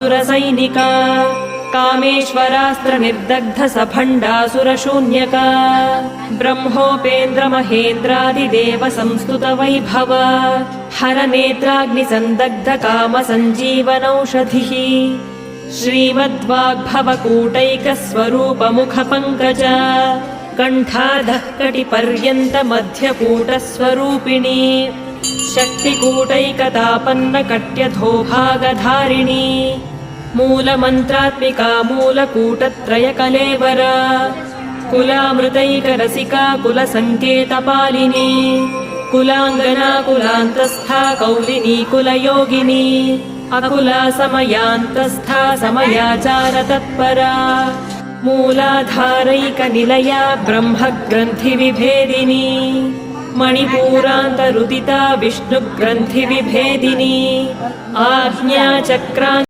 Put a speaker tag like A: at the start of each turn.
A: सुरसैनिका कामेश्वरास्त्र निर्दग्ध सभण्डासुरशून्यका ब्रह्मोपेन्द्र महेन्द्रादिदेव संस्तुत वैभव हरनेत्राग्निसन्दग्ध काम सञ्जीवनौषधिः श्रीमद्वाग्भवकूटैक स्वरूप मुख पङ्कज कण्ठाधः कटिपर्यन्त मध्यकूटस्वरूपिणी शक्तिकूटैकतापन्न कट्यधोभागधारिणी मूलमन्त्रात्मिका मूलकूटत्रयकलेवरा कुलामृतैकरसिका कुलसङ्केतपालिनी कुलाङ्गना कुलान्तस्था कौलिनी कुलयोगिनी अकुला समयान्तस्था समयाचारतत्परा मूलाधारैकनिलया ब्रह्मग्रन्थिविभेदिनी मणिपूरान्तरुदिता विष्णुग्रन्थिविभेदिनी आज्ञाचक्रा